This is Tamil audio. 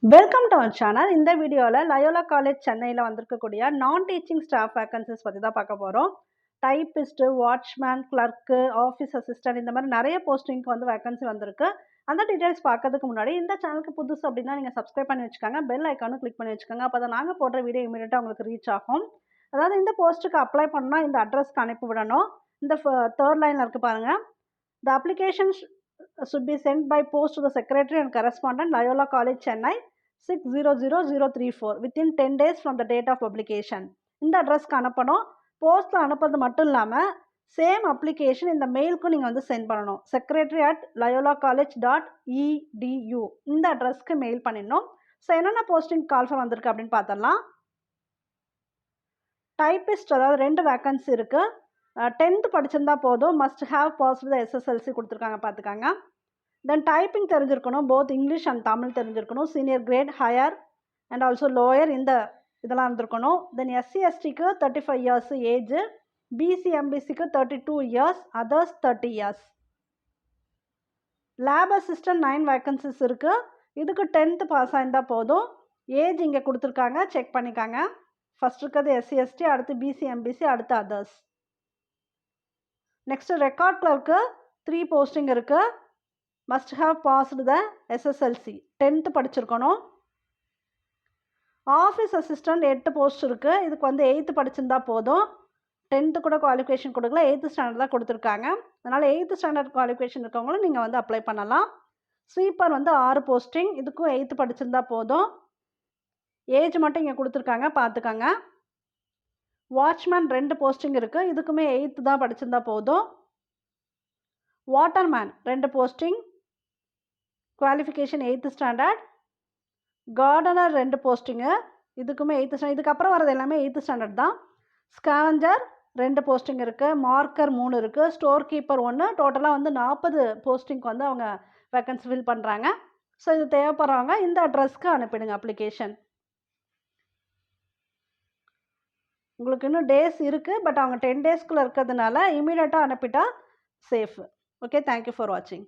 Welcome to our channel. இந்த வீடியோவில் லயோலா காலேஜ் சென்னையில் வந்திருக்கக்கூடிய நான் டீச்சிங் ஸ்டாஃப் வேகன்சிஸ் பற்றி தான் பார்க்க போகிறோம். Typist, watchman, clerk, office assistant இந்த மாதிரி நிறைய போஸ்டிங்க்கு வந்து வேகன்சி வந்திருக்கு. அந்த டீட்டெயில்ஸ் பார்க்கறதுக்கு முன்னாடி இந்த சேனலுக்கு புதுசு அப்படின்னா நீங்கள் சப்ஸ்கிரைப் பண்ணி வச்சுக்கோங்க, பெல் ஐக்கானும் கிளிக் பண்ணி வச்சுக்கோங்க. அப்போ தான் நாங்கள் போடுற வீடியோ இமீடியட்டாக உங்களுக்கு ரீச் ஆகும். அதாவது இந்த போஸ்ட்டுக்கு அப்ளை பண்ணால் இந்த அட்ரஸ்க்கு அனுப்பி விடணும். இந்த தேர்ட் லைனில் இருக்குது பாருங்கள். The application should be sent by post to the secretary and correspondent, Loyola College, Chennai, 600034 within 10 days from the date of publication. இந்த அட்ரஸ்க்கு அனுப்பணும். போஸ்ட்டில் அனுப்புறது மட்டும் இல்லாமல் சேம் அப்ளிகேஷன் இந்த மெயிலுக்கும் நீங்கள் வந்து சென்ட் பண்ணணும். secretary@loyolacollege.edu இந்த அட்ரஸ்க்கு மெயில் பண்ணிடணும். ஸோ என்னென்ன போஸ்டிங் கால்ஃபர் வந்திருக்கு அப்படின்னு பார்த்துடலாம். டைப்பிஸ்ட், அதாவது 2 வேக்கன்சி இருக்குது. 10th படிச்சிருந்தா போதும். Must have passed the SSLC கொடுத்துருக்காங்க, பார்த்துக்காங்க. தென் டைப்பிங் தெரிஞ்சிருக்கணும், போத் இங்கிலீஷ் அண்ட் தமிழ் தெரிஞ்சிருக்கணும். Senior grade, higher and also lower இதெல்லாம் இருந்திருக்கணும். தென் எஸ்சி எஸ்டிக்கு 35 இயர்ஸ் ஏஜ், பிசி எம்பிசிக்கு 32 years, others 30 years. Lab assistant 9 vacancies இருக்குது. இதுக்கு 10th பாஸ் ஆயிருந்தால் போதும். ஏஜ் இங்கே கொடுத்துருக்காங்க, செக் பண்ணிக்காங்க. ஃபஸ்ட் இருக்கிறது எஸ்சி எஸ்டி, அடுத்து பிசி எம்பிசி, அடுத்து others. Next record clerk 3 posting இருக்குது. Must have passed the SSLC, 10th படிச்சிருக்கணும். ஆஃபீஸ் அசிஸ்டண்ட் 8 போஸ்ட் இருக்குது. இதுக்கு வந்து 8th படிச்சிருந்தா போதும். 10th கூட குவாலிஃபிகேஷன் கொடுக்கல, 8th ஸ்டாண்டர்ட் தான் கொடுத்துருக்காங்க. அதனால் 8th ஸ்டாண்டர்ட் குவாலிஃபிகேஷன் இருக்கவங்களும் நீங்கள் வந்து அப்ளை பண்ணலாம். ஸ்வீப்பர் வந்து 6 போஸ்டிங். இதுக்கும் 8th படிச்சிருந்தா போதும். ஏஜ் மட்டும் இங்கே கொடுத்துருக்காங்க, பார்த்துக்காங்க. வாட்ச்மேன் 2 போஸ்டிங் இருக்குது. இதுக்குமே 8th தான் படிச்சிருந்தா போதும். Waterman 2 posting, qualification 8th standard. Gardener 2 posting, இதுக்குமே 8th ஸ்டாண்டர்ட். இதுக்கப்புறம் வரது எல்லாமே 8th ஸ்டாண்டர்ட் தான். ஸ்கேவஞ்சர் 2 போஸ்டிங் இருக்குது. மார்க்கர் 3 இருக்குது. Store keeper 1. டோட்டலாக வந்து 40 போஸ்டிங்க்கு வந்து அவங்க வேக்கன்சி ஃபில் பண்ணுறாங்க. ஸோ இது தேவைப்படுறவங்க இந்த அட்ரஸ்க்கு அனுப்பிடுங்க அப்ளிகேஷன். உங்களுக்கு இன்னும் டேஸ் இருக்குது, பட் அவங்க 10 டேஸ்க்குள்ளே இருக்கிறதுனால இமீடியட்டாக அனுப்பிட்டா சேஃப். ஓகே, தேங்க்யூ ஃபார் வாட்சிங்.